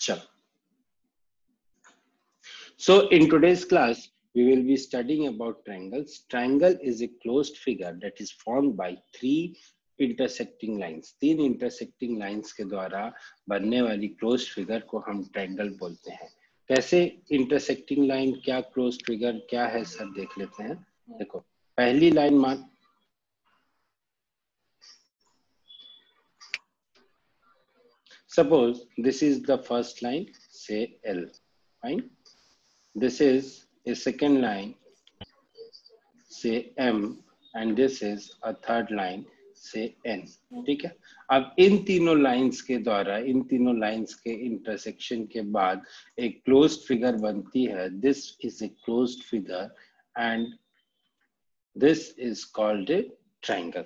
चलो, so in today's class we will be studying about triangles. Triangle is a closed figure that is formed by three intersecting lines. तीन intersecting lines के द्वारा बनने वाली closed figure को हम triangle बोलते हैं. कैसे intersecting line, क्या closed figure क्या है, सब देख लेते हैं. देखो, पहली लाइन मान, suppose this is the first line, say L, fine. This is a second line, say M, and this is a third line, say N. ठीक है. अब इन तीनों लाइंस के द्वारा, इन तीनों लाइंस के इंटरसेक्शन के बाद एक क्लोज्ड फिगर बनती है. This is a closed figure and this is called a triangle.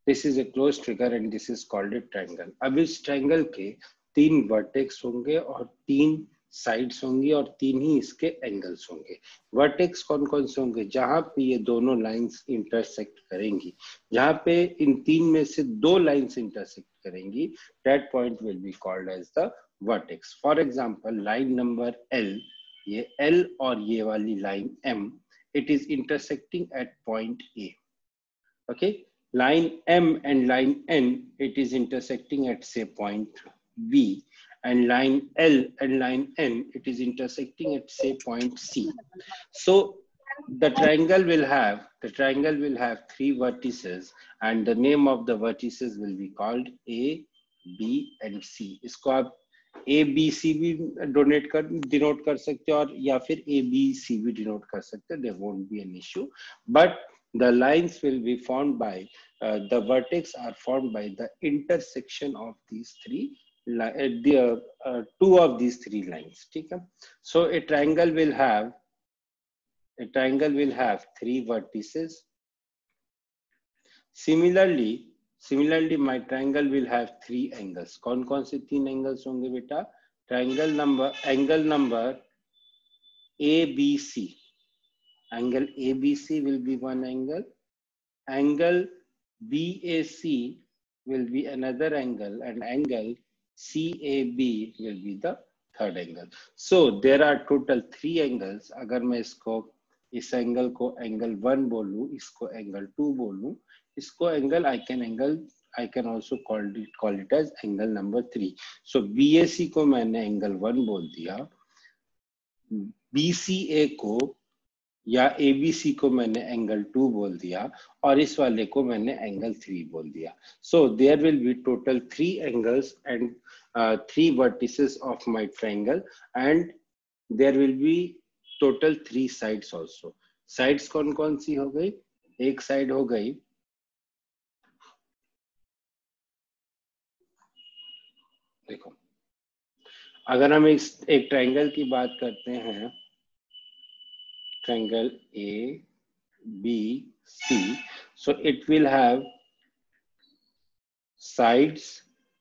This is a closed figure and this is called a triangle. अब इस ट्रायंगल के तीन वर्टेक्स होंगे और तीन साइड्स होंगी और तीन ही इसके एंगल्स होंगे. वर्टेक्स कौन कौन से होंगे? जहां पे ये दोनों लाइंस इंटरसेक्ट करेंगी, जहां पे इन तीन में से दो लाइंस इंटरसेक्ट करेंगी, that point will be called as the vertex. For example line number L, ये L और ये वाली line M, it is intersecting at point A. Okay, line M and line N, it is intersecting at say point B, and line L and line N, it is intersecting at say point C. So the triangle will have three vertices and the name of the vertices will be called A, B and C. इसको आप A B C भी denote कर सकते हो और या फिर A B C भी denote कर सकते हो. There won't be an issue, but the lines will be formed by the vertex are formed by the intersection of these three two of these three lines. ठीक है. So a triangle will have three vertices. Similarly my triangle will have three angles. कौन कौन से तीन angles होंगे बेटा? angle number ABC. Angle ABC will be one angle. Angle BAC will be another angle, and angle CAB will be the third angle. So there are total three angles. अगर मैं इस angle को angle 1 बोलूं, इसको angle 2 बोलूं, इसको angle I can also call it as angle number 3. So BAC को मैंने angle 1 बोल दिया, BCA को या ABC को मैंने एंगल 2 बोल दिया और इस वाले को मैंने एंगल 3 बोल दिया. So there will be total 3 angles and 3 vertices of my triangle, and there will be total 3 sides also. Sides कौन कौन सी हो गई? एक साइड हो गई, देखो, अगर हम एक ट्रायंगल की बात करते हैं, triangle A, B, C. So it will have sides.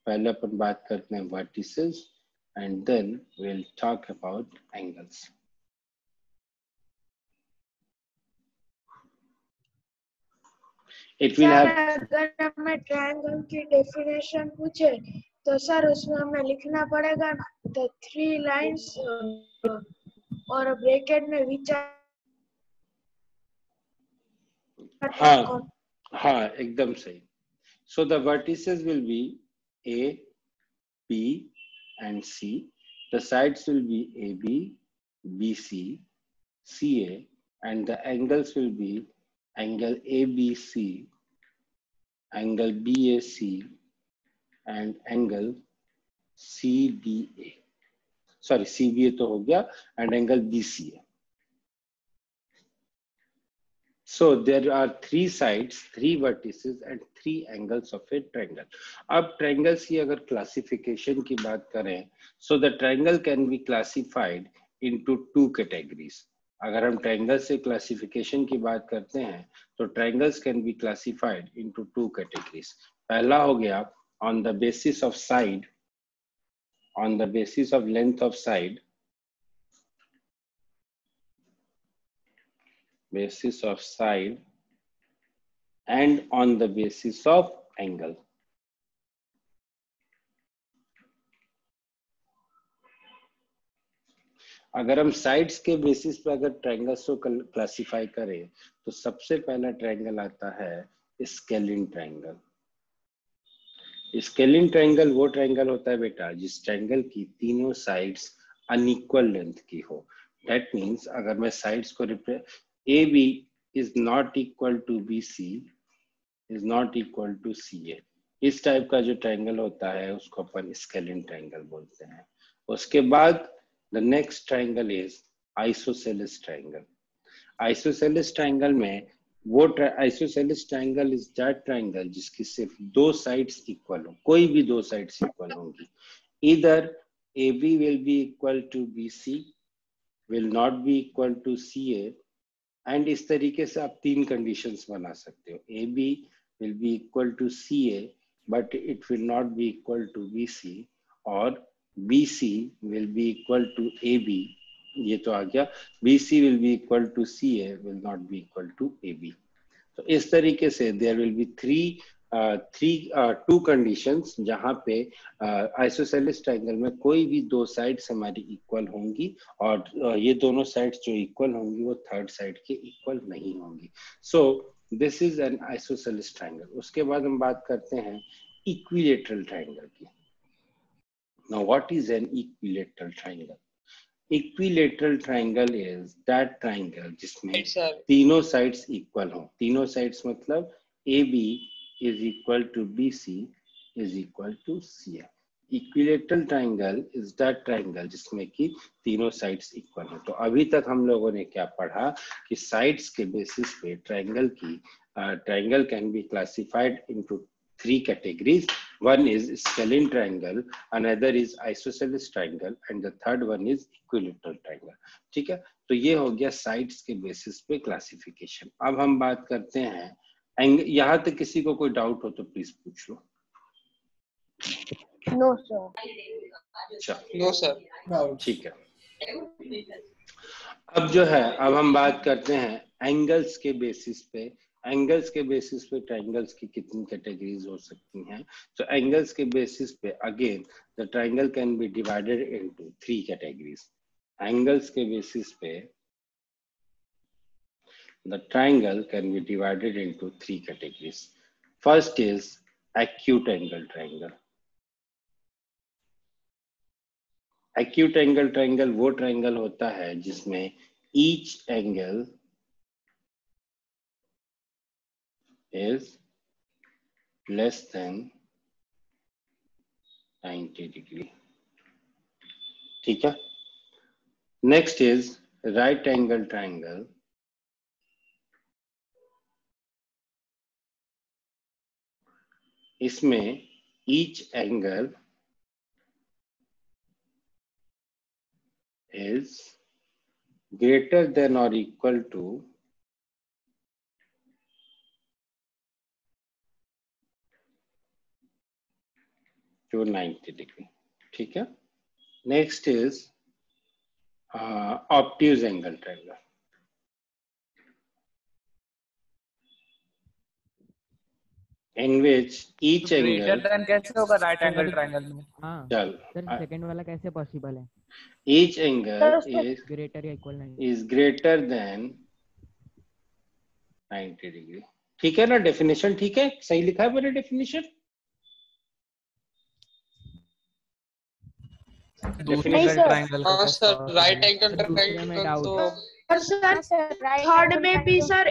पहले अपन बात करते हैं vertices, and then we'll talk about angles. It will have. अगर हमें ट्रायंगल की डेफिनेशन पूछे तो सर उसमें हमें लिखना पड़ेगा the three lines और ब्रैकेट में विचार. हाँ एकदम सही. So the vertices will be A, B and C. The sides will be AB, BC, CA, and the angles will be angle ABC, angle BAC, and angle CBA. Sorry, CBA तो हो गया, and angle BCA. So there are 3 sides, 3 vertices and 3 angles of a triangle. अब triangles की अगर classification की बात करें, so the triangle can be classified into 2 categories. अगर हम triangle से classification की बात करते हैं, तो triangles can be classified into 2 categories. पहला हो गया on the basis of side, on the basis of length of side, and on the basis of angle. अगर हम साइड्स के बेसिस पे अगर ट्रायंगल्स को क्लासिफाई करें तो सबसे पहला ट्रायंगल आता है स्केलिन ट्रायंगल। स्केलिन ट्रायंगल वो ट्रायंगल होता है बेटा जिस ट्रायंगल की तीनों साइड्स अनइक्वल लेंथ की हो। दैट मीन्स अगर मैं साइड्स को A B is not equal to B C is not equal to C A, इस टाइप का जो ट्रायंगल होता है उसको अपन स्केलिन ट्रायंगल बोलते हैं। उसके बाद the next triangle is isosceles triangle. Isosceles triangle में वो isosceles triangle is that triangle जिसकी सिर्फ दो साइड्स इक्वल हो, कोई भी दो साइड्स इक्वल होंगी। इधर AB will be equal to BC, will not be equal to CA, and इस तरीके से आप तीन कंडीशंस बना सकते हो। AB will be equal to CA but it will not be equal to BC, और BC will be equal to AB, ये तो आ गया, BC will be equal to CA will not be equal to AB। तो इस तरीके से there will be to conditions जहां पे आइसोसेलेस ट्रायंगल में कोई भी दो साइड्स हमारी इक्वल होंगी और ये दोनों साइड्स जो इक्वल होंगी वो थर्ड साइड के इक्वल नहीं होंगी। सो this is an isosceles triangle. उसके बाद हम बात करते हैं इक्विलेटरल ट्रायंगल की। Now what is an equilateral triangle? Equilateral triangle is that triangle जिसमें तीनों साइड्स इक्वल हो। तीनों साइड्स मतलब AB is equal to BC is equal to CA। Equilateral triangle is that triangle जिसमें कि तीनों साइड्स इक्वल हो। तो अभी तक हम लोगों ने क्या पढ़ा कि साइड्स के बेसिस पे triangle can be classified into three categories. One is scalene triangle, another is isosceles triangle, and the third one is equilateral triangle। ठीक है, तो ये हो गया साइड्स के बेसिस पे क्लासिफिकेशन। अब हम बात करते हैं यहाँ तक किसी को कोई डाउट हो तो प्लीज पूछ लो। No sir. नो सर, ठीक है। अब जो है अब हम बात करते हैं एंगल्स के बेसिस पे। एंगल्स के बेसिस पे ट्रायंगल्स की कितनी कैटेगरीज हो सकती हैं? तो एंगल्स के बेसिस पे again the triangle can be divided into three categories. Angles के बेसिस पे the triangle can be divided into three categories. First is acute angle triangle। acute angle triangle वो triangle होता है जिसमें each angle is less than 90 degree। ठीक है। Next is right angle triangle। इसमें each angle is greater than or equal to 90 degree। ठीक है। Next is obtuse angle triangle. in which each greater angle then कैसे होगा right angle triangle में? हाँ चल सर, सेकंड वाला कैसे पॉसिबल है? each angle ग्रेटर या इक्वल नहीं? is greater than 90 degree. ठीक है ना? डेफिनेशन ठीक है? सही लिखा है मैंने डेफिनेशन? दूसरे ट्रायंगल का सर राइट एंगल ट्रायंगल तो सर थर्ड में भी सर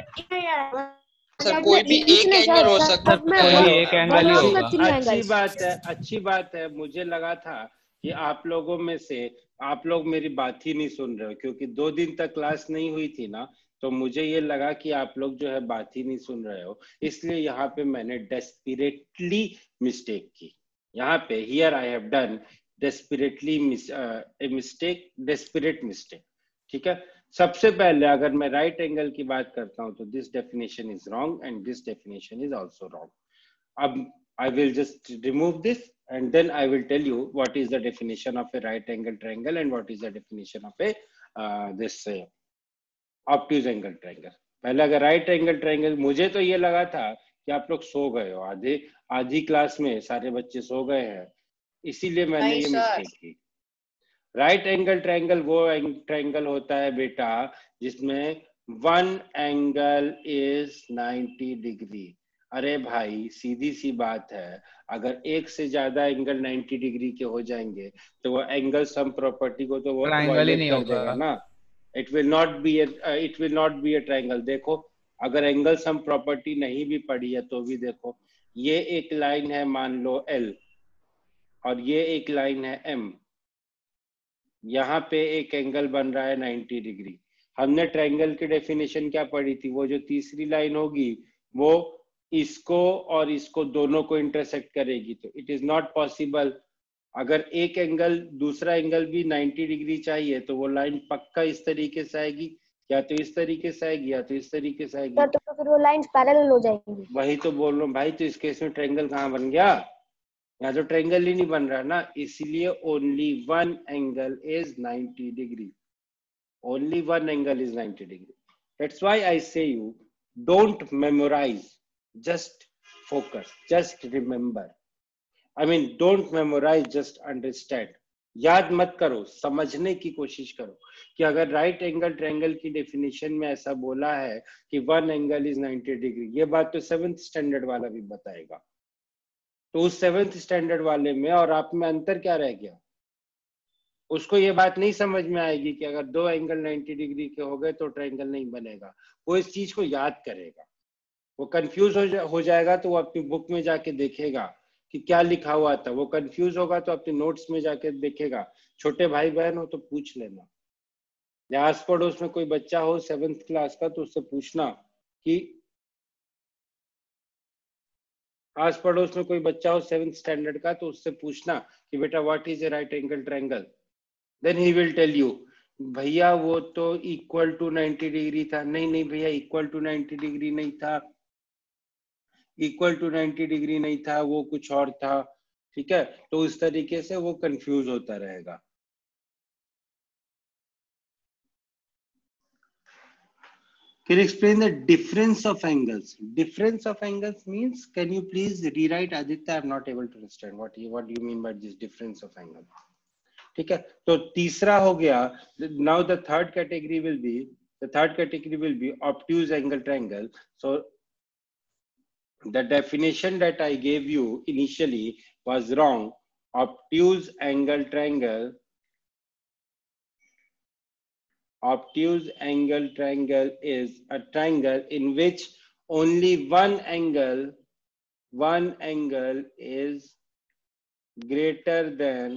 सर कोई भी एक एंगल हो सकता है, कोई एक एंगल ही होगा। अच्छी बात है। मुझे लगा था कि आप लोगों में से आप लोग मेरी बात ही नहीं सुन रहे हो, क्योंकि 2 दिन तक क्लास नहीं हुई थी ना, तो मुझे ये लगा कि आप लोग जो है बात ही नहीं सुन रहे हो, इसलिए यहाँ पे मैंने डेस्परेटली मिस्टेक की। यहाँ पे here I have done desperately mistake, desperate mistake. ठीक है। सबसे पहले अगर मैं राइट एंगल की बात करता हूं तो this definition is wrong and this definition is also wrong. अब I will just remove this and then I will tell you what is the definition of a right angle triangle and what is the definition of a this obtuse angle triangle। पहले अगर right angle triangle, मुझे तो ये लगा था कि आप लोग सो गए हो, आधी क्लास में सारे बच्चे सो गए हैं, इसीलिए मैंने ये मिस्टेक की। राइट एंगल ट्रायंगल वो ट्रायंगल होता है बेटा जिसमें वन एंगल इज 90 डिग्री। अरे भाई सीधी सी बात है, अगर एक से ज्यादा एंगल 90 डिग्री के हो जाएंगे तो वो एंगल सम प्रॉपर्टी को तो वो ट्रायंगल ही वायलेट नहीं कर होगा। देगा ना। It will not be a triangle. देखो अगर एंगल सम प्रॉपर्टी नहीं भी पड़ी है तो भी देखो, ये एक लाइन है मान लो एल और ये एक लाइन है एम, यहाँ पे एक एंगल बन रहा है 90 डिग्री। हमने ट्रायंगल की डेफिनेशन क्या पढ़ी थी, वो जो तीसरी लाइन होगी वो इसको और इसको दोनों को इंटरसेक्ट करेगी, तो इट इज नॉट पॉसिबल। अगर एक एंगल दूसरा एंगल भी 90 डिग्री चाहिए तो वो लाइन पक्का इस तरीके से आएगी, या तो इस तरीके से आएगी या तो इस तरीके से आएगी। तो फिर वो लाइंस पैरेलल हो जाएंगी। वही तो बोल रहा हूँ भाई, तो इस केस में ट्रायंगल कहाँ बन गया, यहाँ तो ट्रायंगल ही नहीं बन रहा ना। इसलिए only one angle is 90 degree, only one angle is 90 degree. That's why I say you don't memorize, just focus, just remember. I mean don't memorize, just understand. याद मत करो, समझने की कोशिश करो कि अगर राइट एंगल ट्रायंगल की डेफिनेशन में ऐसा बोला है कि वन एंगल इज 90 डिग्री, ये बात तो 7th स्टैंडर्ड वाला भी बताएगा। तो उस 7th स्टैंडर्ड वाले में और आप में अंतर क्या रह गया, उसको ये बात नहीं समझ में आएगी कि अगर दो एंगल 90 डिग्री के हो गए तो ट्रायंगल नहीं बनेगा। वो इस चीज को याद करेगा, वो कंफ्यूज हो जाएगा तो वो अपनी बुक में जाके देखेगा कि क्या लिखा हुआ था। वो कंफ्यूज होगा तो अपने नोट्स में जाके देखेगा। छोटे भाई बहन हो तो पूछ लेना, या आस पड़ोस में कोई बच्चा हो 7th क्लास का तो उससे पूछना कि आस पड़ोस में कोई बच्चा हो 7th स्टैंडर्ड का तो उससे पूछना कि बेटा what is a right angle triangle. Then he will tell you, भैया वो तो इक्वल टू 90 डिग्री था। नहीं नहीं भैया, इक्वल टू 90 डिग्री नहीं था, इक्वल टू 90 डिग्री नहीं था, वो कुछ और था। ठीक है, तो इस तरीके से वो कंफ्यूज होता रहेगा। Can you explain the difference of angles? Difference of angles means, can you please rewrite Aditya? I'm not able to understand what do you mean by this difference of angle? ठीक है, तो तीसरा हो गया। Now the third category will be obtuse angle triangle. So the definition that I gave you initially was wrong. obtuse angle triangle is a triangle in which only one angle is greater than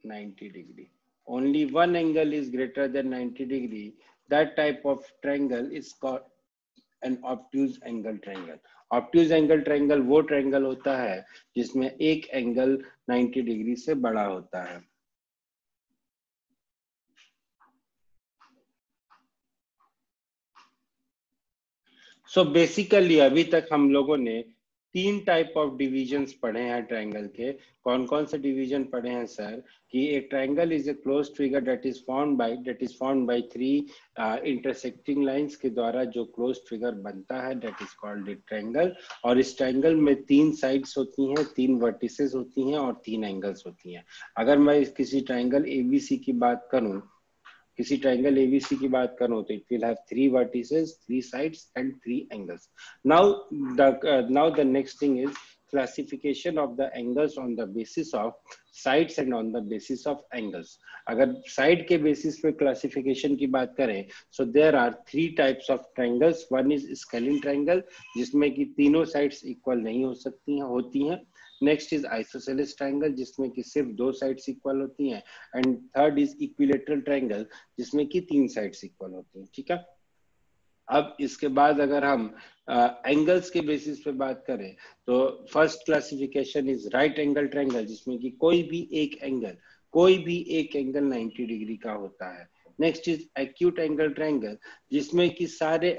90 degree. Only one angle is greater than 90 degree. That type of triangle is called an obtuse angle triangle. Obtuse angle triangle वो triangle होता है जिसमें एक angle 90 degree से बड़ा होता है। So basically अभी तक हम लोगों ने 3 टाइप ऑफ डिविजन्स पढ़े हैं ट्रायंगल के। कौन कौन से डिवीजन पढ़े हैं सर? कि एक triangle is a closed figure that is formed by 3 intersecting lines के द्वारा जो क्लोज्ड फिगर बनता है, that is called a triangle. और इस ट्रायंगल में 3 साइड्स होती हैं, 3 वर्टिसेस होती हैं और 3 एंगल्स होती हैं। अगर मैं किसी ट्रायंगल एबीसी की बात करूं, किसी ट्रायंगल ABC की बात करो तो it will have 3 vertices, 3 sides and 3 angles. Now the next thing is classification of the angles on the basis of sides and on the basis of angles. अगर side के basis पे classification की बात करें, so there are 3 types of triangles. One is scalene triangle जिसमें कि तीनों sides equal नहीं हो सकती हैं, होती हैं। नेक्स्ट इज आइसोसेलेस ट्रायंगल जिसमें कि सिर्फ 2 साइड्स इक्वल होती हैं। And third is equilateral triangle जिसमें कि 3 साइड्स इक्वल होती हैं। ठीक है, अब इसके बाद अगर हम एंगल्स के बेसिस पे बात करें तो first classification is right angle triangle जिसमें कि कोई भी एक एंगल 90 डिग्री का होता है। Next is acute angle triangle जिसमें कि सारे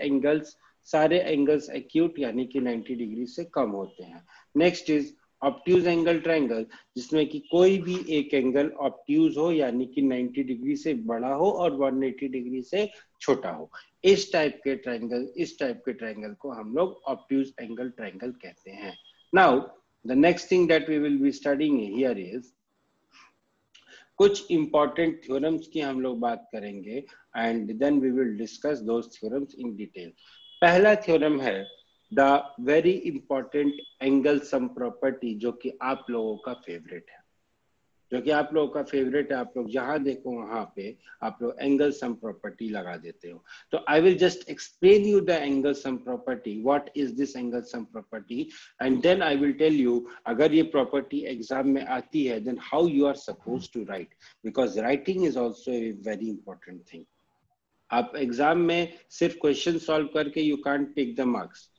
एंगल्स एक्यूट यानी कि 90 डिग्री से कम होते हैं। Next is obtuse angle triangle जिसमें कि कोई भी एक एंगल ऑब्ट्यूज हो यानी कि 90 डिग्री से बड़ा हो और 180 डिग्री से छोटा हो। इस टाइप के ट्रायंगल को हम लोग ऑब्ट्यूज एंगल ट्रायंगल कहते हैं। Now The next thing that we will be studying here is कुछ important theorems की हम लोग बात करेंगे and then we will discuss those theorems in detail. पहला theorem है the very important angle sum property, जो कि आप लोगों का favorite है, जो कि आप लोगों का फेवरेट है. आप लोग जहां देखो वहां पे आप लोग एंगल सम प्रॉपर्टी लगा देते हो. तो I will just explain you the angle sum property, what is this angle sum property, and then I will tell you अगर ये प्रॉपर्टी एग्जाम में आती है then how you are suppose to write, because writing is also a very important thing. आप exam में सिर्फ question solve करके you can't take the marks.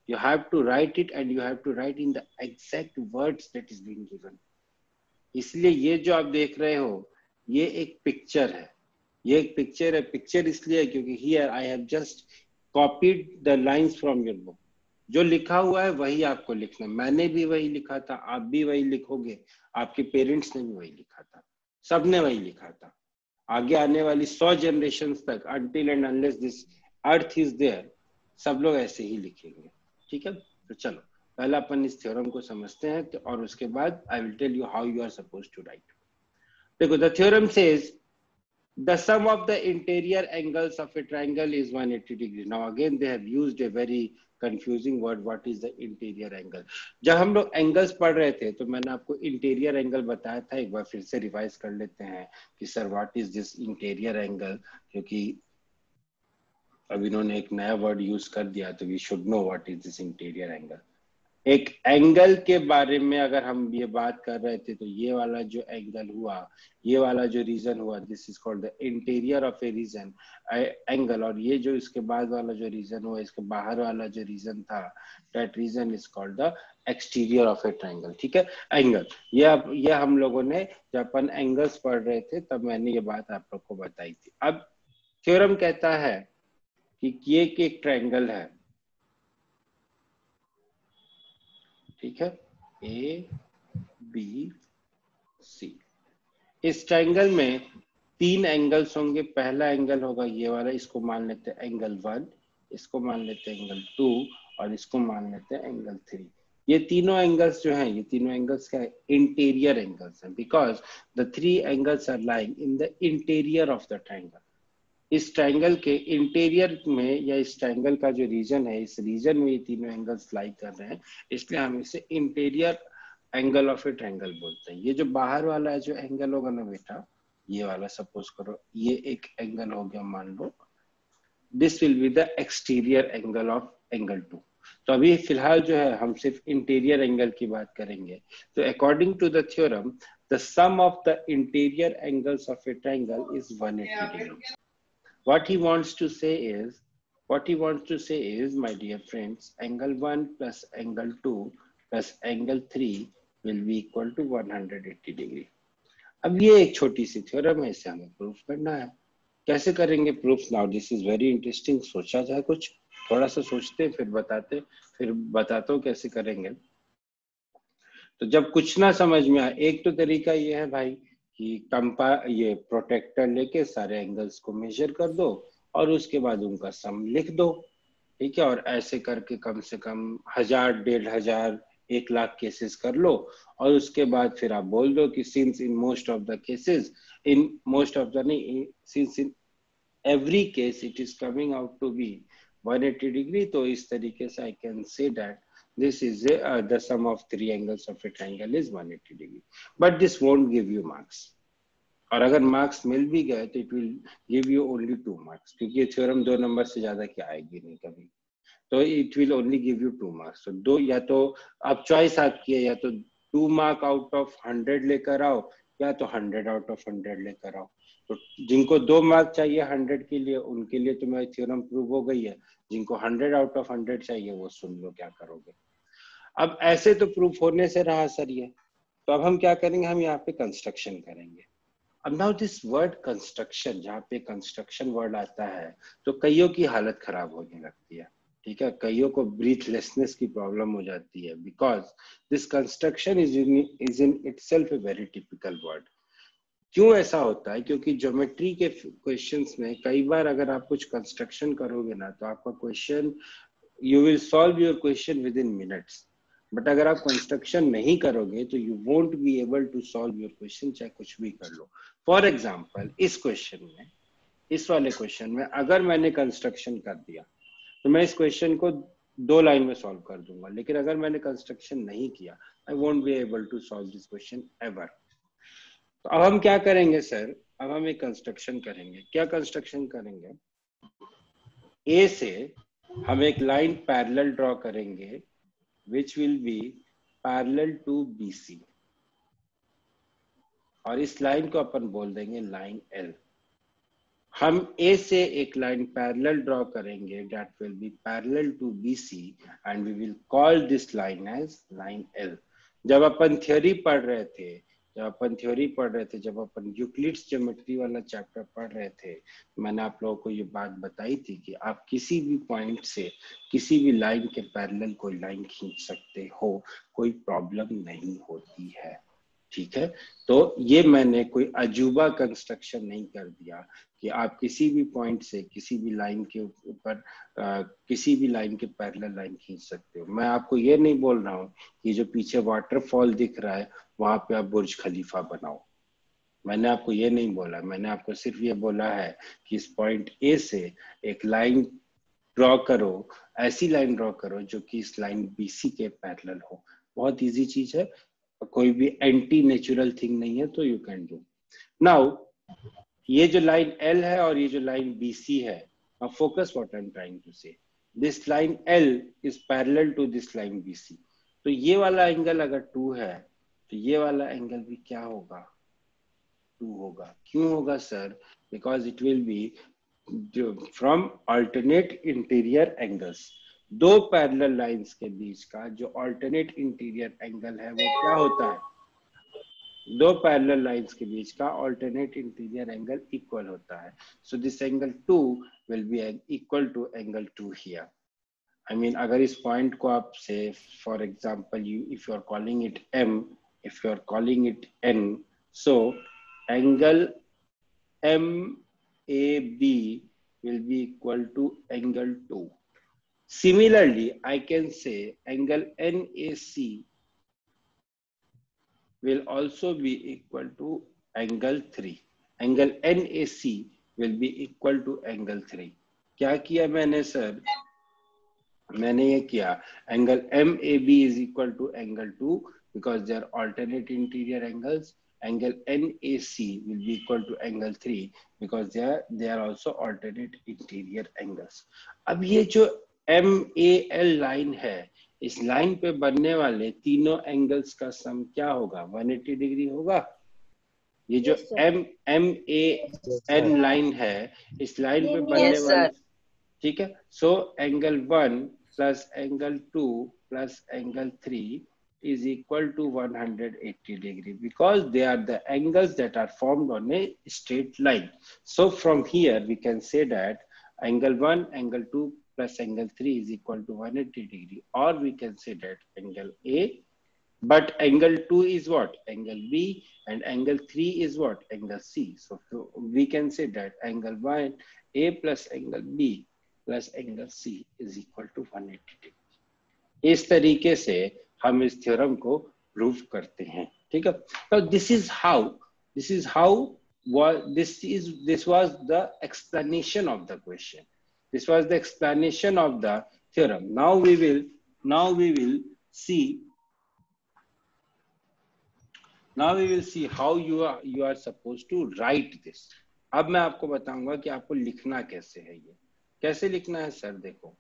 You have to write it and you have to write in the exact words that is being given. इसलिए ये जो आप देख रहे हो ये एक पिक्चर है, ये एक पिक्चर है. पिक्चर इसलिए क्योंकि here I have just copied the lines from your book. जो लिखा हुआ है वही आपको लिखना. मैंने भी वही लिखा था, आप भी वही लिखोगे, आपके पेरेंट्स ने भी वही लिखा था, सबने वही लिखा था. आगे आने वाली 100 जनरेशंस तक until and unless this earth is there सब लोग ऐसे ही लिखेंगे. ठीक है, तो चलो पहला अपन इस थ्योरम को समझते हैं तो, और उसके बाद I will tell you how you are supposed to write. देखो the theorem says the sum of the interior angles of a triangle is 180 degree. Now again they have used a very confusing word, what is the interior angle. जब हम लोग angles पढ़ रहे थे तो मैंने आपको इंटीरियर एंगल बताया था. एक बार फिर से रिवाइज कर लेते हैं कि sir what is this interior angle, क्योंकि अब इन्होंने एक नया वर्ड यूज कर दिया तो we should know what is this interior angle. एक एंगल के बारे में अगर हम ये बात कर रहे थे तो ये वाला जो एंगल हुआ, ये वाला जो रीजन हुआ, this is called the interior of a region angle. और ये जो इसके बाद वाला जो रीजन हुआ, इसके बाहर वाला जो रीजन था, that region is called the exterior of a triangle. ठीक है, एंगल ये हम लोगों ने जब अपन एंगल्स पढ़ रहे थे तब मैंने ये बात आप लोग को बताई थी. अब थ्योरम कहता है कि ये एक ट्रायंगल है. ठीक है, ए बी सी. इस ट्रायंगल में 3 एंगल्स होंगे. पहला एंगल होगा ये वाला, इसको मान लेते हैं एंगल 1, इसको मान लेते हैं एंगल 2 और इसको मान लेते हैं एंगल 3. ये तीनों एंगल्स जो हैं, ये तीनों एंगल्स क्या है, इंटीरियर एंगल्स हैं, because the 3 angles are lying in the interior of the triangle. इस ट्रायंगल के इंटीरियर में या इस ट्रायंगल का जो रीजन है, इस रीजन में ये तीनों एंगल्स लाई कर रहे हैं, इसलिए हम इसे interior angle of a triangle बोलते हैं. ये जो बाहर वाला है जो एंगल होगा ना बेटा, ये वाला सपोज करो ये एक एंगल हो गया, मान लो this will be the exterior angle of angle 2. तो अभी फिलहाल जो है हम सिर्फ इंटीरियर एंगल की बात करेंगे. तो according to the theorem the sum of the interior angles of a triangle is 180 degree. What he wants to say is, my dear friends, angle 1 plus angle 2 plus angle 3 will be equal to 180 degree. अब ये एक छोटी सी theorem है, इसे हमें proof करना है. कैसे करेंगे proof? Now this is very interesting. सोचा जाए कुछ, थोड़ा सा सोचते फिर बताता हूँ कैसे करेंगे. तो जब कुछ ना समझ में आए, एक तो तरीका ये है भाई कि ये प्रोटेक्टर लेके सारे एंगल्स को मेजर कर दो और उसके बाद उनका सम लिख दो. ठीक है, और ऐसे करके कम से कम 1000, 1500, 1 लाख केसेस कर लो और उसके बाद फिर आप बोल दो कि since in most of the cases, since in every case it is coming out to be 180 degree, तो इस तरीके से I can say that this is the sum of 3 angles of a triangle is 180 degree. But this won't give you marks. और अगर marks मिल भी गए तो it will give you only 2 marks, क्योंकि ये थ्योरम 2 नंबर से ज्यादा की आएगी नहीं कभी. तो it will only give you 2 marks. तो दो, या तो आप चॉइस आपकी है, या तो 2 मार्क आउट ऑफ 100 लेकर आओ या तो 100 आउट ऑफ 100 लेकर आओ. तो जिनको 2 मार्क चाहिए 100 के लिए, उनके लिए तो मेरी थ्योरम प्रूव हो गई है. जिनको 100 आउट ऑफ 100 चाहिए वो सुन लो क्या करोगे. अब ऐसे तो प्रूफ होने से रहा सर ये, तो अब हम क्या करेंगे, हम यहाँ पे कंस्ट्रक्शन करेंगे. अब नाउ दिस वर्ड कंस्ट्रक्शन, जहाँ पे कंस्ट्रक्शन वर्ड आता है तो कईयों की हालत खराब होने लगती है. ठीक है, कईयों को ब्रीथलेसनेस की प्रॉब्लम हो जाती है, because this construction is in itself a very typical word. क्यों ऐसा होता है? क्योंकि ज्योमेट्री के क्वेश्चंस में कई बार अगर आप कुछ कंस्ट्रक्शन करोगे ना तो आपका question, you will solve your question within minutes. But अगर आप कंस्ट्रक्शन नहीं करोगे तो you won't be able to solve your question, चाहे कुछ भी कर लो। फॉर एग्जाम्पल इस क्वेश्चन में, इस वाले क्वेश्चन में अगर मैंने कंस्ट्रक्शन कर दिया तो मैं इस क्वेश्चन को 2 लाइन में सॉल्व कर दूंगा, लेकिन अगर मैंने कंस्ट्रक्शन नहीं किया I won't be able to solve this question ever. तो अब हम क्या करेंगे सर, अब हम एक कंस्ट्रक्शन करेंगे। क्या कंस्ट्रक्शन करेंगे? ए से हम एक लाइन पैरेलल ड्रॉ करेंगे which will be parallel to BC, और इस लाइन को अपन बोल देंगे लाइन L। हम A से एक लाइन पैरेलल ड्रॉ करेंगे that will be parallel to BC and we will call this line as line L। जब अपन थ्योरी पढ़ रहे थे, जब अपन यूक्लिड्स ज्योमेट्री वाला चैप्टर पढ़ रहे थे, मैंने आप लोगों को ये बात बताई थी कि आप किसी भी पॉइंट से किसी भी लाइन के पैरेलल कोई लाइन खींच सकते हो, कोई प्रॉब्लम नहीं होती है, ठीक है। तो ये मैंने कोई अजूबा कंस्ट्रक्शन नहीं कर दिया कि आप किसी भी पॉइंट से किसी भी लाइन के ऊपर किसी भी लाइन के पैरेलल लाइन खींच सकते हो। मैं आपको ये नहीं बोल रहा हूँ कि जो पीछे वाटरफॉल दिख रहा है वहां पे आप बुर्ज खलीफा बनाओ, मैंने आपको ये नहीं बोला। मैंने आपको सिर्फ ये बोला है कि इस पॉइंट ए से एक लाइन ड्रॉ करो, ऐसी लाइन ड्रॉ करो जो कि इस लाइन बीसी के पैरेलल हो। बहुत इजी चीज है, कोई भी एंटी नेचुरल थिंग नहीं है, तो यू कैन डू। नाउ ये जो लाइन L है और ये जो लाइन BC है, now focus what I'm trying to say, this line L is parallel to this line BC। तो ये वाला एंगल अगर 2 है तो ये वाला एंगल भी क्या होगा? 2 होगा। क्यों होगा sir? Because it will B from alternate interior angles. 2 parallel lines के बीच का जो अल्टरनेट इंटीरियर एंगल है वो क्या होता है? 2 पैरेलल लाइंस के बीच का अल्टरनेट इंटीरियर एंगल इक्वल होता है। So this angle 2 will be equal to angle 2 here. I mean अगर इस पॉइंट को आप से for example if you are calling it M, if you are calling it N, so angle MAB will be equal to angle 2. Similarly, I can say angle NAC will also be equal to angle 3. Angle NAC will be equal to angle 3. क्या किया मैंने sir? मैंने ये किया angle MAB is equal to angle 2 because they are alternate interior angles. Angle NAC will be equal to angle 3 because they are also alternate interior angles. अब ये जो MAL line है, इस लाइन पे बनने वाले तीनों एंगल्स का सम क्या होगा? 180 डिग्री होगा। ये जो MAN लाइन है, इस लाइन पे बनने वाले, ठीक है। सो angle 1 plus angle 2 plus angle 3 is equal to 180 degree because they are the angles that are formed on a straight line. So from here we can say that angle 1, angle 2 plus angle 3 is equal to 180 degree, or we can say that angle A, but angle 2 is what? Angle B, and angle 3 is what? Angle C. So we can say that angle 1 A plus angle B plus angle C is equal to 180 degree। इस तरीके से हम इस theorem को prove करते हैं, ठीक है। तो this was the explanation of the question, this was the explanation of the theorem. Now we will see how you are suppose to write this. अब मैं आपको बताऊंगा कि आपको लिखना कैसे है। ये कैसे लिखना है सर? देखो,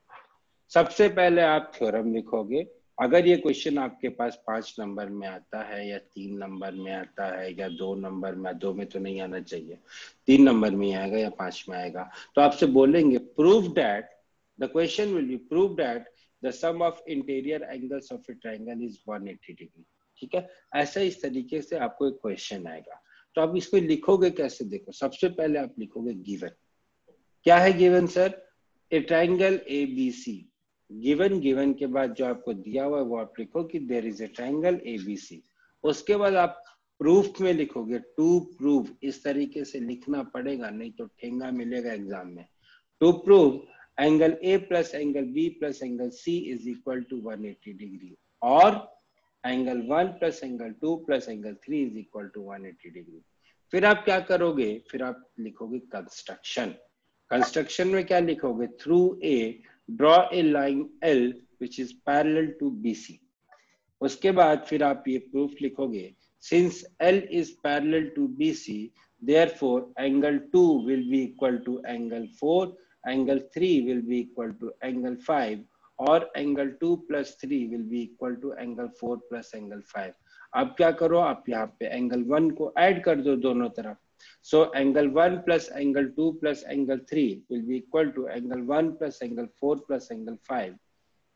सबसे पहले आप थ्योरम लिखोगे। अगर ये क्वेश्चन आपके पास 5 नंबर में आता है या 3 नंबर में आता है या 2 नंबर में, 2 में तो नहीं आना चाहिए, 3 नंबर में आएगा या 5 में आएगा, तो आपसे बोलेंगे prove that the question will be prove that the sum of interior angles of a triangle is 180 degree, ठीक है। ऐसा इस तरीके से आपको एक क्वेश्चन आएगा। तो आप इसको लिखोगे कैसे? देखो, सबसे पहले आप लिखोगे गिवन। क्या है गिवन सर? ए ट्रायंगल ABC। गिवन के बाद जो आपको दिया हुआ है वो आप लिखो कि there is a triangle ABC। उसके बाद आप प्रूफ में लिखोगे टू प्रूव। इस तरीके से लिखना पड़ेगा, नहीं तो ठेंगा मिलेगा एग्जाम में। To prove angle A plus angle B plus angle C is equal to 180 degree. और angle 1 plus angle 2 plus angle 3 is equal to 180 degree. फिर आप क्या करोगे, फिर आप लिखोगे कंस्ट्रक्शन। कंस्ट्रक्शन में क्या लिखोगे, through A draw a line L which is parallel to BC. उसके बाद फिर आप ये प्रूफ लिखोगे, since L is parallel to BC therefore angle 2 will be equal to angle 4, angle 3 will be equal to angle 5 और angle 2 plus 3 will be equal to angle 4 plus angle 5। अब क्या करो, आप यहाँ पे angle 1 को ऐड कर दो दोनों तरफ। so angle 1 plus angle 2 plus angle 3 will be equal to angle 1 plus angle 4 plus angle 5।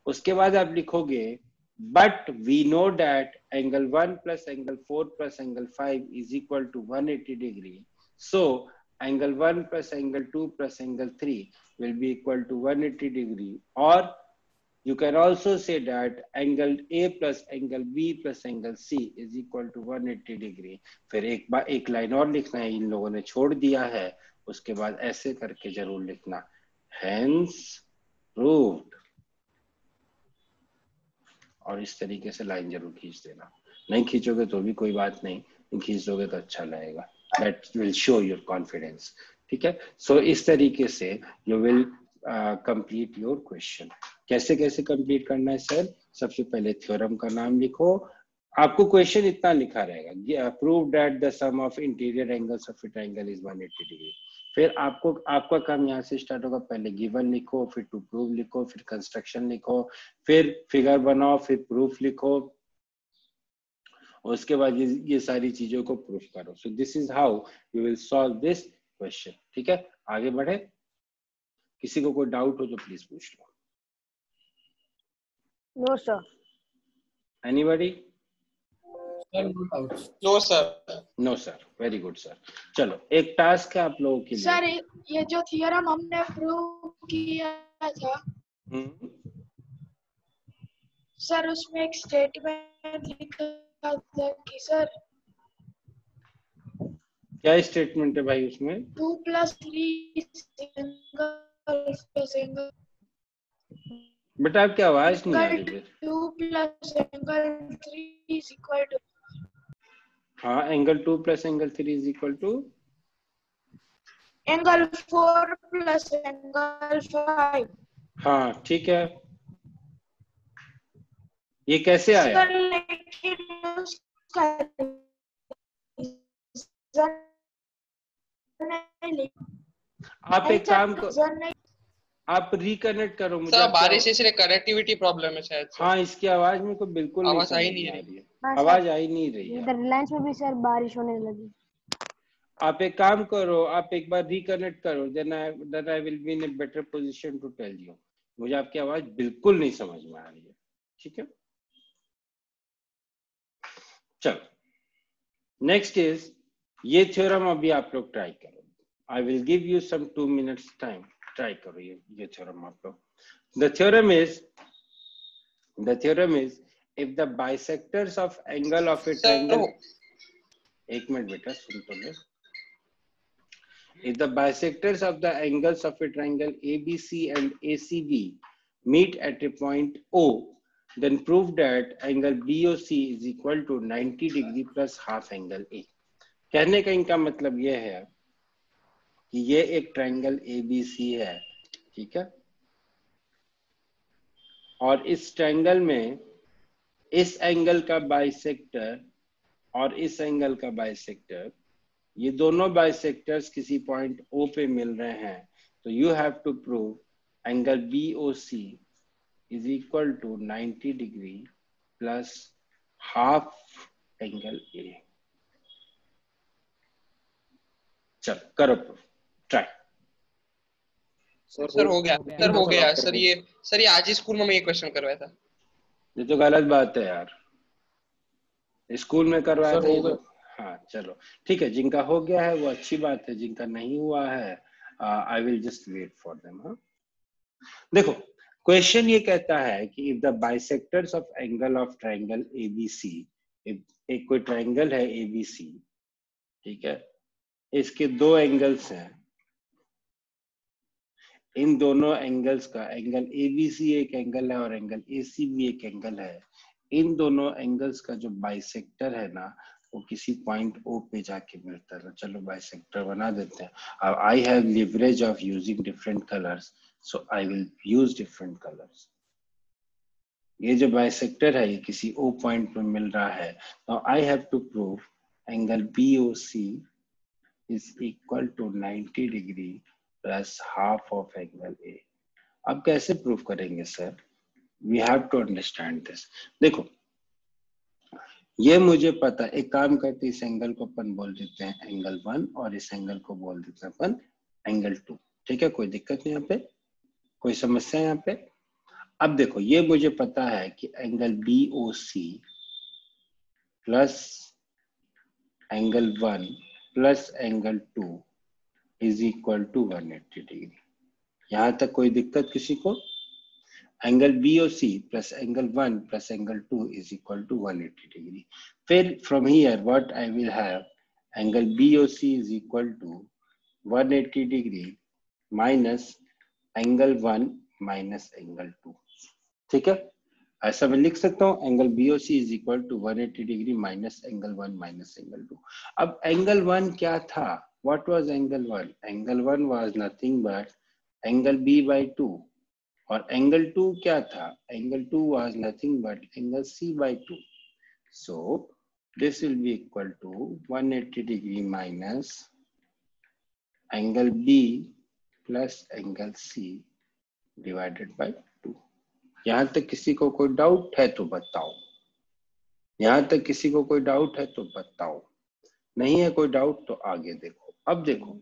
उसके बाद आप लिखोगे but we know that angle 1 plus angle 4 plus angle 5 is equal to 180 degree. So angle 1 plus angle 2 plus angle 3 will be equal to 180 degree. Or you can also say that angle A plus angle B plus angle C is equal to 180 degree. फिर एक line और लिखना है, इन लोगों ने छोड़ दिया है, उसके बाद ऐसे करके जरूर लिखना, hence proved। और इस तरीके से लाइन जरूर खींच देना, नहीं खींचोगे तो भी कोई बात नहीं, खींच दोगे तो अच्छा लगेगा, that will show your confidence। ठीक है, सो इस तरीके से you will complete your question। कैसे कैसे कंप्लीट करना है सर, सबसे पहले थ्योरम का नाम लिखो, आपको क्वेश्चन इतना लिखा रहेगा, prove that the sum of interior angles of a triangle is 180 degree. फिर आपका काम यहाँ से स्टार्ट होगा, पहले गिवन लिखो, फिर टू प्रूव लिखो, फिर कंस्ट्रक्शन लिखो, फिर फिगर बनाओ, फिर प्रूफ लिखो, और उसके बाद ये सारी चीजों को प्रूफ करो। सो this is how you will solve this question. ठीक है, आगे बढ़े, किसी को कोई डाउट हो तो प्लीज पूछ लो। No sir. Anybody? No sir. No sir, very good sir. चलो एक टास्क है आप लोगों के लिए। सर ये जो थ्योरम हमने प्रूव किया था सर, उसमें एक स्टेटमेंट लिखा था कि सर, क्या स्टेटमेंट है भाई उसमें? 2 + 3 सिंगल। बेटा आपकी आवाज नहीं आ रही है। 2 + एंगल 3 इज इक्वल टू, हाँ, angle 2 + angle 3 is equal to angle 4 + angle 5। हाँ ठीक है, ये कैसे आया? सर लेकिन उसका आप एक काम करो, आप रिकनेक्ट करो मुझे। सर बारिश इसलिए कनेक्टिविटी प्रॉब्लम है शायद। हाँ, इसकी आवाज में को बिल्कुल आवाज आई नहीं आ रही है, आवाज आई नहीं रही है। इधर रिलायंस में भी सर बारिश होने लगी। आप एक काम करो, आप एक बार रिकनेक्ट करो, then I will be in a better position to tell you. मुझे आपकी आवाज बिल्कुल नहीं समझ में आ रही है। ठीक है, चलो नेक्स्ट इज, ये थ्योरम अभी आप लोग ट्राई करो। I will give you some 2 minutes time, try करो ये थ्योरम आप लोग। The theorem is if the bisectors of angle of a triangle, एक मिनट बेटा सुन तो ले। If the bisectors of the angles of a triangle ABC and ACB meet at a point O, then prove that angle BOC is equal to 90 degree plus half angle A। कहने का इनका मतलब ये है कि ये एक ट्रायंगल ABC है, ठीक है, और इस ट्रायंगल में इस एंगल का बाइसेक्टर और इस एंगल का बाइसेक्टर, ये दोनों बाइसेक्टर्स किसी पॉइंट O पे मिल रहे हैं, तो you have to prove angle BOC is equal to 90 degree plus half angle A। चलो करो प्रूफ, ट्राई। सर हो गया सर ये आज ही स्कूल में मैं ये क्वेश्चन करवाया था। ये तो गलत बात है यार, स्कूल में करवाया था। हाँ चलो ठीक है, जिनका हो गया है वो अच्छी बात है, जिनका नहीं हुआ है I will just wait for them. हाँ देखो, क्वेश्चन ये कहता है कि if the bisectors of angle of triangle ABC, एक कोई ट्रायंगल है ABC, ठीक है, इसके दो एंगल्स हैं, इन दोनों एंगल्स का, एंगल ABC एक एंगल है और एंगल AC भी एक एंगल है, इन दोनों एंगल्स का जो बाइसेक्टर है ना वो किसी पॉइंट O पे जाके मिलता है। चलो बाइसेक्टर बना देते हैं। अब I have leverage of using different colours, so I will use different colours. ये जो बाइसेक्टर है ये किसी O पॉइंट पे मिल रहा है, तो I have to prove angle BOC is equal to 90 degree plus half of angle A। अब कैसे प्रूव करेंगे sir? We have to understand this. देखो ये मुझे पता, एक काम करते इस एंगल को अपन बोल देते हैं एंगल 1 और इस एंगल को बोल देते हैं अपन एंगल 2। ठीक है, कोई दिक्कत नहीं यहाँ पे, कोई समस्या यहाँ पे? अब देखो ये मुझे पता है कि angle BOC plus angle 1 plus angle 2 is equal to 180 degree. यहाँ तक कोई दिक्कत किसी को? Angle BOC plus angle 1 plus angle 2 is equal to 180 degree. फिर from here what I will have, angle BOC is equal to 180 degree minus angle 1 minus angle 2। ठीक है, ऐसा मैं लिख सकता हूँ angle BOC is equal to 180 degree minus angle 1 minus angle 2। अब angle 1 क्या था? What was angle 1? Angle 1 was nothing but angle B/2 और एंगल 2 क्या था? Angle 2 was nothing but angle C/2। So this will be equal to 180 degree minus angle B plus angle C divided by 2। यहां तक किसी को कोई doubt है तो बताओ। यहां तक किसी को कोई डाउट है तो बताओ। नहीं है कोई डाउट तो आगे देखो। अब देखो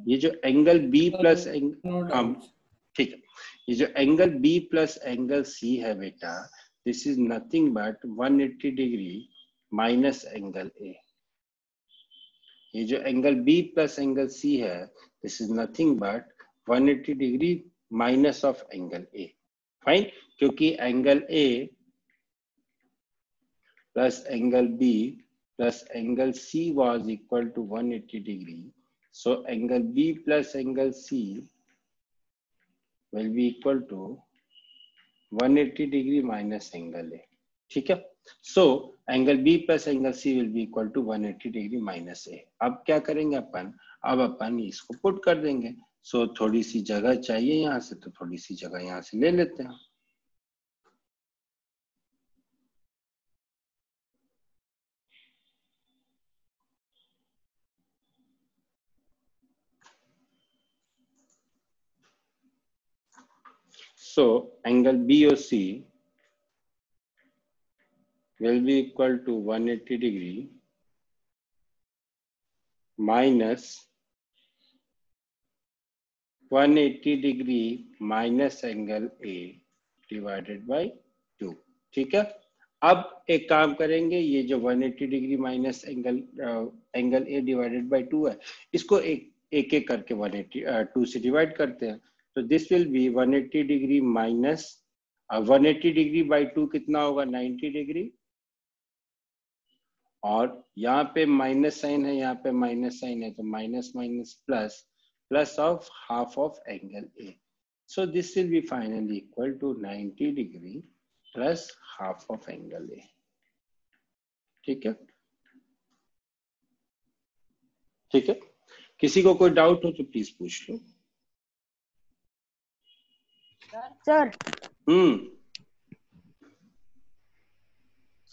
ये जो एंगल B प्लस एंगल, ठीक है, ये जो angle B plus angle C है बेटा, this is nothing but 180 degree minus angle A। ये जो angle B plus angle C है, this is nothing but 180 degree minus of angle A। Fine, क्योंकि angle A plus angle B plus angle C was equal to 180 degree, so angle B plus angle C will be equal to 180 degree minus angle A। ठीक है, so angle B plus angle C will be equal to 180 degree minus A। अब क्या करेंगे अपन? अब अपन इसको put कर देंगे। so थोड़ी सी जगह चाहिए यहाँ से, तो थोड़ी सी जगह यहाँ से ले लेते हैं। So angle BOC will be equal to 180 degree minus 180 degree minus angle A divided by 2। ठीक है, अब एक काम करेंगे, ये जो 180 degree minus angle A divided by 2 है, इसको एक एक करके 2 से डिवाइड करते हैं। तो this will B 180 degree minus 180 degree by 2 कितना होगा? 90 डिग्री। और यहाँ पे माइनस साइन है, यहाँ पे माइनस साइन है, तो minus minus plus plus of half of angle A. So this will be finally equal to 90 degree plus half of angle A. ठीक है, ठीक है, किसी को कोई डाउट हो तो प्लीज पूछ लो। सर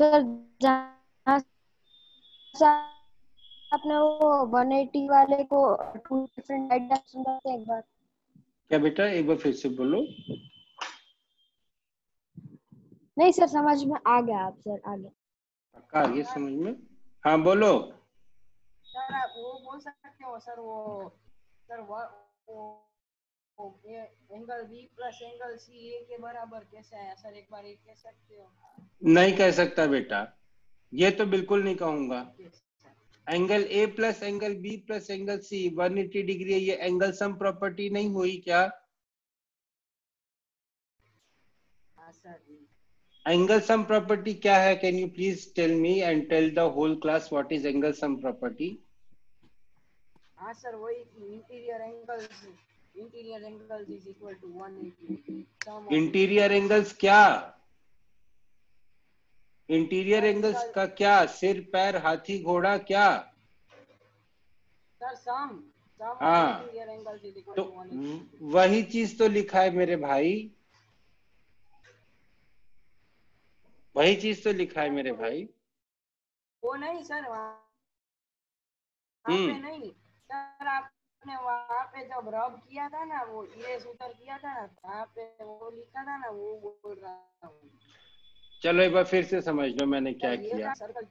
सर जहाँ से आपने वो 180 वाले को 2 डिफरेंट आइडिया समझाते एक बार। क्या बेटा, एक बार फिर से बोलो। नहीं सर, समझ में आ गया। आप सर आगे पक्का आ गया समझ में? हाँ बोलो सर। आप वो बोल सकते हो सर, वो angle B plus angle C A के बराबर कैसे है सर? एक बार ये कह सकते हो? नहीं कह सकता बेटा, ये तो बिल्कुल नहीं कहूंगा। Angle A plus angle B plus angle C 180 degree है, ये एंगल सम प्रॉपर्टी नहीं हुई क्या? हाँ सर। एंगल सम प्रॉपर्टी क्या है? Can you please tell me and tell the whole class what is angle sum property? हाँ sir, वही interior angles is equal to 180। Interior angles क्या? इंटीरियर एंगल्स का क्या? सिर, पैर, हाथी, घोड़ा, क्या? सर सम हाँ, इंटीरियर एंगल इज इक्वल तो टू 180। वही चीज तो लिखा है मेरे भाई, वही चीज तो लिखा है मेरे भाई। वो नहीं सर, वहाँ पे हम्म, नहीं सर, आपने वहाँ पे जब रब किया था ना, वो ये सूत्र किया था ना, वहाँ पे वो लिखा था ना, वो बोल रहा हूँ चलो एक बार फिर से समझ लो मैंने क्या सर। ये किया। Circle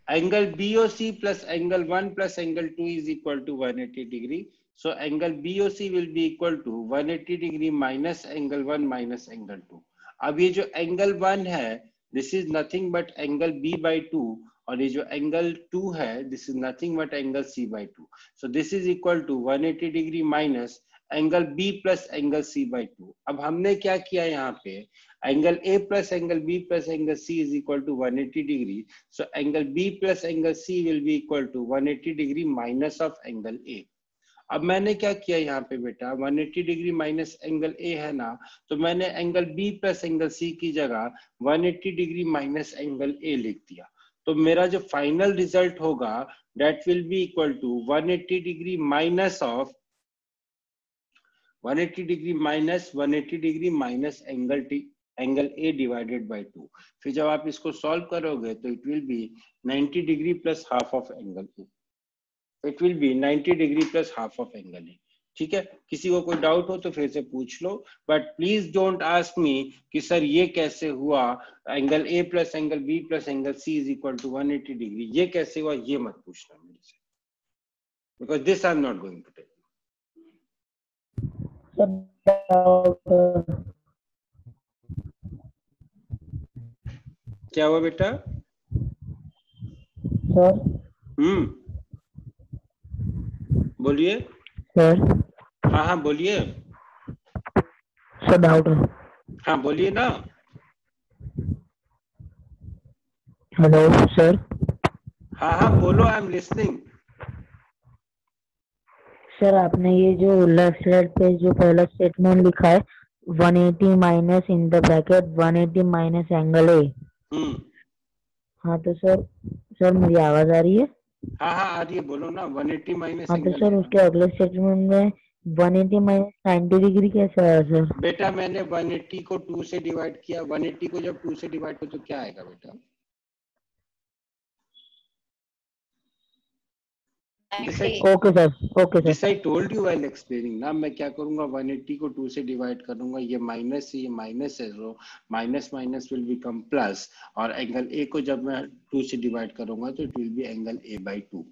Angle BOC plus angle 1 plus angle 2 is equal to 180 degree. So angle BOC will be equal to 180 degree minus angle 1 minus angle 2. अब ये जो angle 1 है, this is nothing but angle B by 2, और ये जो angle 2 है, this is nothing but angle C by 2. So this is equal to 180 degree minus angle B plus angle C by 2. अब हमने क्या किया यहाँ पे, angle A plus angle B plus angle C is equal to 180 degree. So angle B plus angle C will be equal to 180 degree minus of angle A. अब मैंने क्या किया यहाँ पे बेटा, 180 डिग्री माइनस एंगल ए है ना, तो मैंने angle B plus angle C की जगह 180 डिग्री माइनस एंगल ए लिख दिया। तो मेरा जो फाइनल रिजल्ट होगा that will be equal to 180 degree minus of 180 degree minus 180 degree minus angle A divided by 2। फिर जब आप इसको सॉल्व करोगे तो it will be 90 degree plus half of angle A. It will be 90 degree plus half of angle A. ठीक है, किसी को कोई डाउट हो तो फिर से पूछ लो, but please don't ask me कि सर ये कैसे हुआ, angle A plus angle B plus angle C is equal to 180 degree, ये कैसे हुआ, ये मत पूछना मेरे से, because this I am not going to tell. क्या हुआ बेटा? सर बोलिए सर। हाँ हाँ बोलिए सर डाउट है। हाँ बोलिए ना। Hello sir. हाँ हाँ बोलो, आई एम लिसनिंग। सर आपने ये जो लेफ्ट साइड पे जो पहला स्टेटमेंट लिखा है 180 minus in the bracket 180 minus angle ए। हाँ तो सर मेरी आवाज आ रही है? हाँ हाँ आ रही है, बोलो ना। 180 माइनस हाँ तो सर उसके अगले स्टेटमेंट में 180 माइनस 90 डिग्री कैसे आया सर? बेटा मैंने 180 को 2 से डिवाइड किया, 180 को जब 2 से डिवाइड करो तो क्या आएगा बेटा? Okay sir. This I told you while explaining ना। मैं क्या करूंगा, 180 को 2 से डिवाइड करूंगा, ये माइनस से ये माइनस है, तो minus minus will become plus, और एंगल ए को जब मैं 2 से डिवाइड करूंगा तो it will B angle A by 2,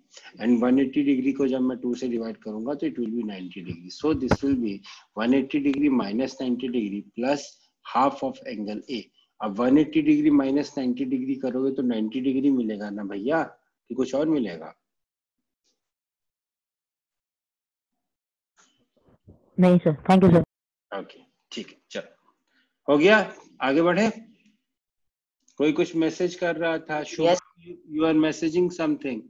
and 180 degree को जब मैं 2 से डिवाइड करूंगा तो it will be 90 degree. So this will B 180 degree minus 90 degree plus half of angle ए। अब 180 डिग्री माइनस 90 डिग्री करोगे तो 90 डिग्री मिलेगा ना भैया, कि कुछ और मिलेगा? नहीं sir, thank you sir. Okay ठीक है, चलो हो गया, आगे बढ़े। कोई कुछ मैसेज कर रहा था? You are messaging something.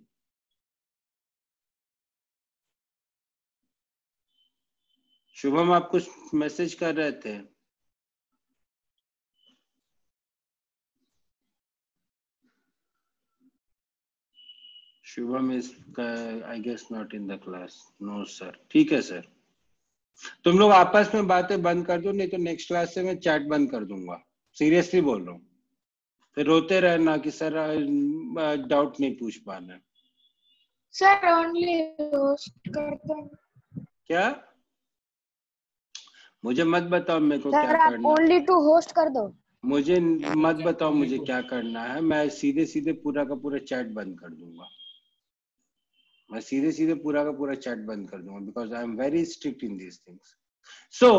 Shubham आप कुछ मैसेज कर रहे थे? Shubham is I guess not in the class. No sir. ठीक है सर, तुम लोग आपस में बातें बंद कर दो, नहीं तो नेक्स्ट क्लास से मैं चैट बंद कर दूंगा। सीरियसली बोल रहा हूँ, फिर रोते रहना कि सर डाउट नहीं पूछ पाना। सर ओनली होस्ट करते हैं। क्या? मुझे मत बताओ मेरे को क्या सर आप करना। ओनली टू होस्ट कर दो। मुझे मत बताओ मुझे क्या करना है, मैं सीधे सीधे पूरा का पूरा चैट बंद कर दूंगा। मैं सीधे सीधे पूरा का पूरा चैट बंद कर दूंगा, because I am very strict in these things. So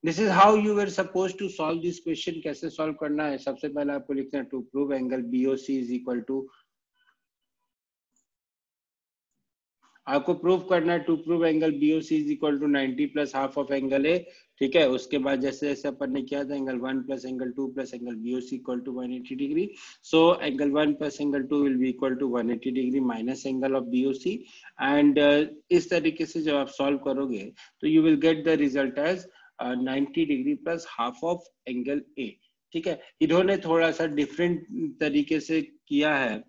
this is how you were suppose to solve this question. कैसे सॉल्व करना है? सबसे पहले आपको लिखना है to prove angle BOC is equal to, आपको प्रूव करना है to prove angle BOC is equal to 90 plus half of angle A. ठीक है, उसके बाद जैसे जैसे अपन ने किया था angle 1 plus angle 2 plus angle BOC equal to 180 degree. So angle 1 plus angle 2 will be equal to 180 degree minus angle of BOC. And इस तरीके से जब आप सॉल्व करोगे तो you will get the result as 90 degree plus half of angle A. ठीक है, इन्होंने थोड़ा सा डिफरेंट तरीके से किया है,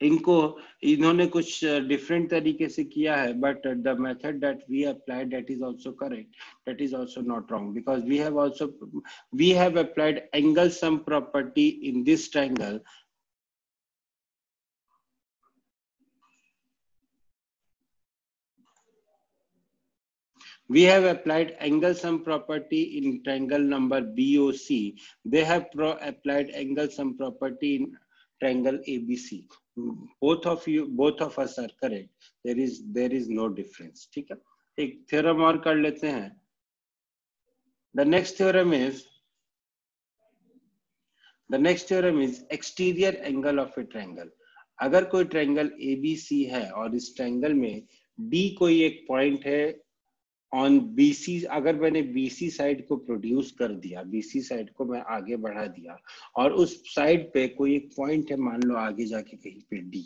इन्होंने कुछ डिफरेंट तरीके से किया है, but the method that we applied that is also correct, that is also not wrong, because we have applied angle sum property in this triangle. We have applied angle sum property in triangle number BOC. They have applied angle sum property in triangle ABC. Both of us are correct. There is no difference. ठीक है, एक theorem और कर लेते हैं. The next theorem is exterior angle of a triangle. अगर कोई triangle ABC है और इस ट्रायंगल में D कोई एक पॉइंट है ऑन BC, अगर मैंने BC साइड को प्रोड्यूस कर दिया, BC साइड को मैं आगे बढ़ा दिया और उस साइड पे कोई एक पॉइंट है, मान लो आगे जाके कहीं पे D,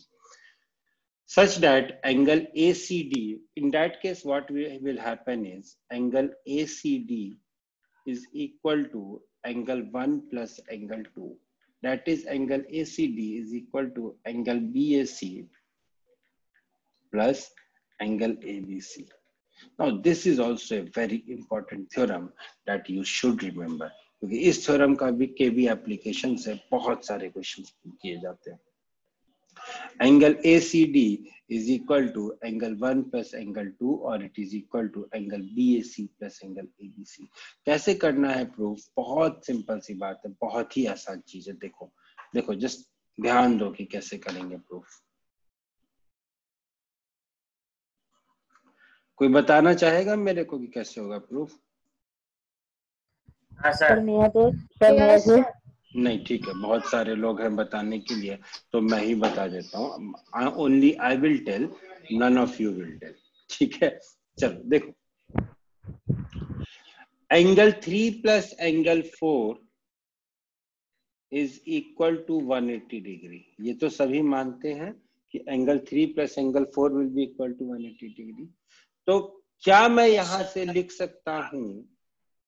such that angle ACD, in that case what will happen is angle ACD is equal to angle 1 plus angle 2. That is angle ACD is equal to angle BAC plus angle ABC. Now this is also a very important theorem that you should remember, क्योंकि इस theorem का भी application से बहुत सारे questions किए जाते हैं. Angle ACD is equal to angle 1 plus angle 2 or it is equal to angle BAC plus angle ABC. कैसे करना है प्रूफ? बहुत सिंपल सी बात है, बहुत ही आसान चीज है. देखो जस्ट ध्यान दो कि कैसे करेंगे प्रूफ. कोई बताना चाहेगा मेरे को कि कैसे होगा प्रूफ? नहीं, ठीक है, बहुत सारे लोग हैं बताने के लिए, तो मैं ही बता देता हूँ. Only I will tell, none of you will tell. ठीक है, चलो देखो. Angle 3 plus angle 4 is equal to 180 degree. ये तो सभी मानते हैं कि angle 3 plus angle 4 will be equal to 180 degree. तो क्या मैं यहां से लिख सकता हूं,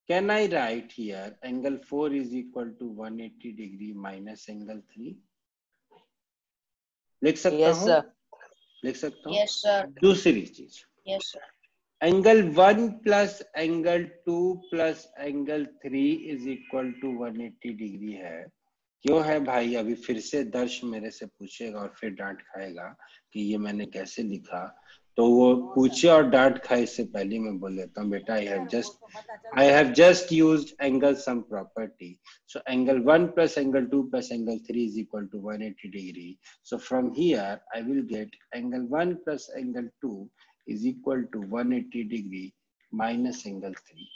can I write here angle 4 is equal to 180 degree minus angle 3? लिख सकता हूं? लिख सकता हूं? Yes sir. दूसरी चीज, Yes sir. Angle 1 plus angle 2 plus angle 3 is equal to 180 degree है. क्यों है भाई? अभी फिर से दर्श मेरे से पूछेगा और फिर डांट खाएगा कि ये मैंने कैसे लिखा. तो वो पूछे और डांट खाए इससे पहले मैं बोल देता हूँ, बेटा I have just used angle sum property. So angle 1 plus angle 2 plus angle 3 is equal to 180 degree. So from here I will get angle 1 plus angle 2 is equal to 180 degree minus angle 3.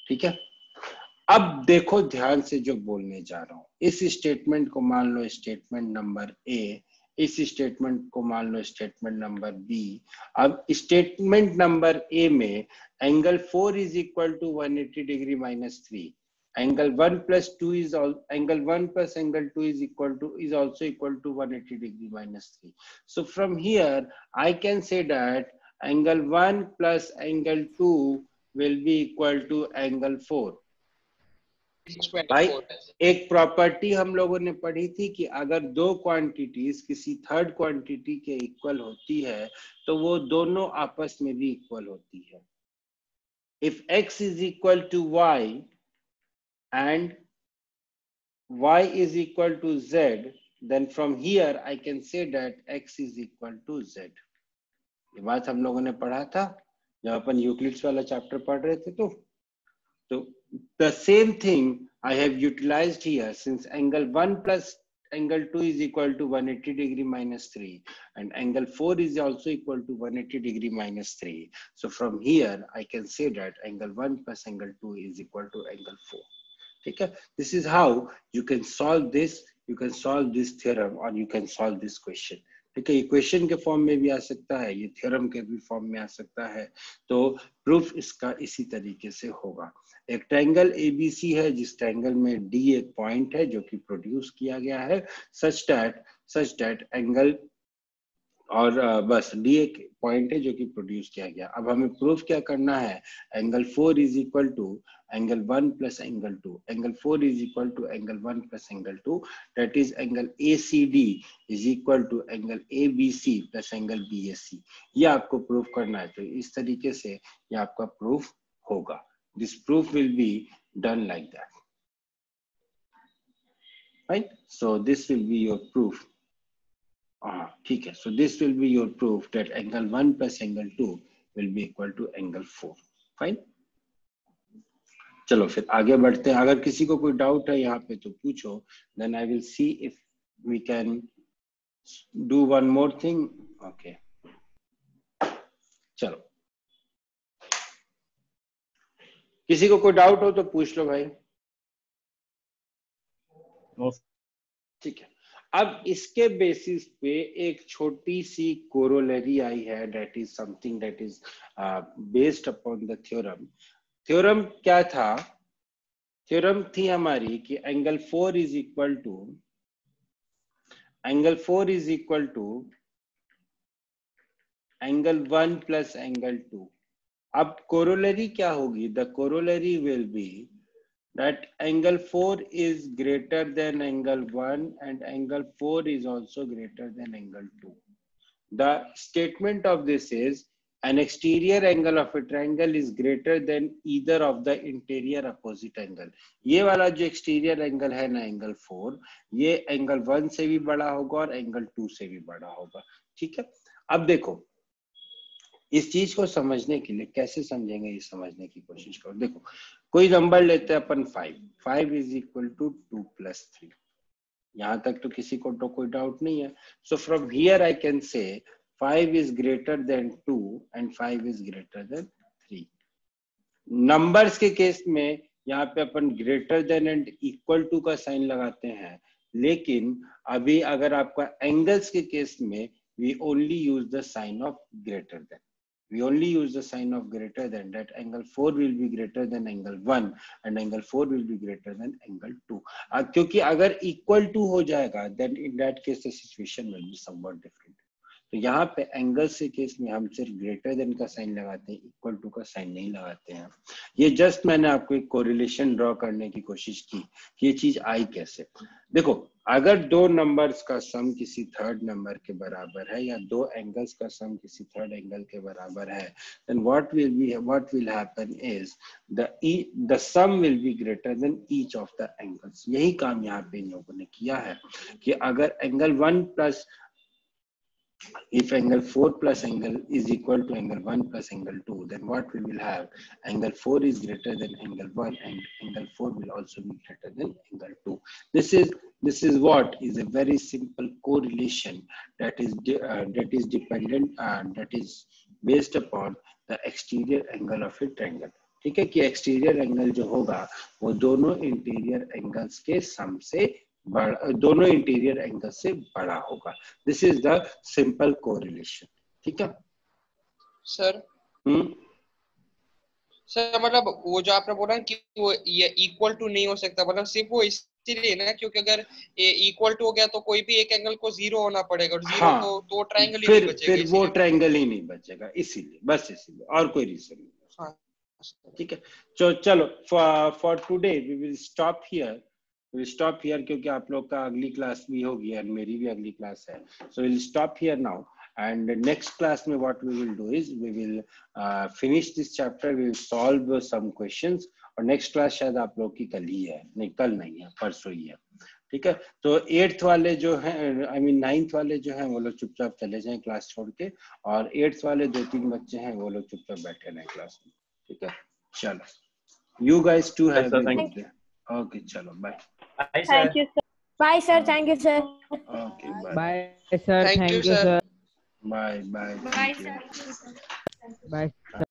ठीक है, अब देखो ध्यान से जो बोलने जा रहा हूं. इस स्टेटमेंट को मान लो स्टेटमेंट नंबर ए, इस स्टेटमेंट को मान लो स्टेटमेंट नंबर बी. अब स्टेटमेंट नंबर ए में angle 4 is equal to 180 degree minus 3. Angle 1 plus angle 1 plus angle 2 is also equal to 180 degree minus 3. So from here I can say that angle 1 plus angle 2 will be equal to angle 4. भाई एक property हम लोगों ने पढ़ी थी कि अगर दो क्वांटिटीज किसी थर्ड क्वांटिटी के इक्वल होती है तो वो दोनों आपस में भी इक्वल होती है. If x is equal to y and y is equal to z, then from here I can say that x is equal to z. ये बात हम लोगों ने पढ़ा था जब अपन यूक्लिड्स वाला चैप्टर पढ़ रहे थे. तो the same thing I have utilized here, since angle 1 plus angle 2 is equal to 180 degree minus 3 and angle 4 is also equal to 180 degree minus 3. So from here I can say that angle 1 plus angle 2 is equal to angle 4. Okay? This is how you can solve this. You can solve this theorem or you can solve this question. ठीक है, equation के form में भी आ सकता है, ये theorem के भी फॉर्म में आ सकता है. तो प्रूफ इसका इसी तरीके से होगा. एक ट्रायंगल एबीसी है जिस ट्रायंगल में डी एक पॉइंट है जो कि प्रोड्यूस किया गया है, सच दैट एंगल और बस डी एक पॉइंट है जो कि प्रोड्यूस किया गया। अब हमें प्रूफ क्या करना है, angle 4 is equal to angle 1 plus angle 2, angle 4 is equal to angle 1 plus angle 2, that is angle ACD is equal to angle ABC plus angle BAC। ये आपको प्रूफ करना है, तो इस तरीके से ये आपका प्रूफ होगा। This proof will be done like that, right? So this will be your proof. ठीक है, so this will be your proof that angle 1 plus angle 2 will be equal to angle 4, fine? चलो फिर आगे बढ़ते हैं। अगर किसी को कोई डाउट है यहाँ पे तो पूछो, then I will see if we can do one more thing. Okay, चलो किसी को कोई डाउट हो तो पूछ लो भाई। ठीक है, अब इसके बेसिस पे एक छोटी सी कोरोलरी आई है, that is something that is based upon the theorem. Theorem क्या था? थ्योरम थी हमारी कि angle 4 is equal to angle 1 plus angle 2। अब कोरोलरी क्या होगी? The corollary will be that angle 4 is greater than angle 1 and angle 4 is also greater than angle 2. The statement of this is an exterior angle of a triangle is greater than either of the interior opposite angle. ये वाला जो exterior angle है ना angle 4, ये angle 1 से भी बड़ा होगा और angle 2 से भी बड़ा होगा। ठीक है, अब देखो इस चीज को समझने के लिए कैसे समझेंगे, ये समझने की कोशिश करो। देखो कोई नंबर लेते हैं अपन 5 इज इक्वल टू 2 प्लस 3, यहां तक तो किसी को तो कोई डाउट नहीं है। So from here I can say 5 is greater than 2 and 5 is greater than 3। Numbers के केस में यहाँ पे अपन greater than and equal to का साइन लगाते हैं, लेकिन अभी अगर आपका एंगल्स के केस में we only use the sign of greater than. We only use the sign of greater than, that angle 4 will be greater than angle 1 and angle 4 will be greater than angle 2. क्योंकि अगर equal to हो जाएगा then in that case the situation will be somewhat different. तो यहाँ पे angles के case में हम सिर्फ ग्रेटर देन का साइन लगाते हैं, इक्वल टू का साइन नहीं लगाते हैं। ये जस्ट मैंने आपको एक कोरिलेशन ड्रॉ करने की कोशिश की कि ये चीज आई कैसे। देखो अगर दो नंबर्स का सम किसी थर्ड नंबर के बराबर है या दो एंगल्स का सम किसी थर्ड एंगल के बराबर है, then what will happen is the sum will be greater than each of the angles। यही काम यहाँ पे इन लोगों ने किया है कि अगर angle 1 plus if angle 4 plus angle is equal to angle 1 plus angle 2, then what we will have, angle 4 is greater than angle 1 and angle 4 will also be greater than angle 2. This is what is a very simple correlation that is dependent that is based upon the exterior angle of a triangle। ठीक है, कि exterior angle जो होगा वो दोनों interior angles के सम से दोनों इंटीरियर एंगल से बड़ा होगा। This is the simple correlation. ठीक है सर। सर मतलब वो जो आपने बोला कि वो ये इक्वल टू नहीं हो सकता, मतलब सिर्फ वो इसलिए ना क्योंकि अगर ये इक्वल टू हो गया तो कोई भी एक एंगल को जीरो होना पड़ेगा और जीरो हाँ, तो ट्रायंगल ही नहीं बचेगा। फिर वो ट्रायंगल ही नहीं बचेगा, इसीलिए, बस इसीलिए, और कोई रीजन नहीं। हाँ, ठीक है, तो चलो for today we will stop here. We'll stop here क्योंकि आप लोग का अगली क्लास भी होगी और मेरी भी अगली क्लास है। So we'll stop here now and next class में what we will do is we will finish this chapter, we will solve some questions और next class शायद आप लोग की कल ही है, नहीं कल नहीं है, परसों ही है। ठीक है, तो 8th वाले जो हैं I mean 9th वाले जो हैं वो लोग चुपचाप चले जाएं क्लास छोड़ के, और 8th वाले 2-3 बच्चे हैं वो लोग चुपचाप बैठे रहें क्लास में। ठीक है, चलो you guys too have a good day. Okay, chalo, bye. Bye, sir. Thank you, sir. Bye, sir. Thank you, sir. Okay, bye. Bye, sir. Thank you, sir. Bye, bye. Bye, sir. Bye, sir.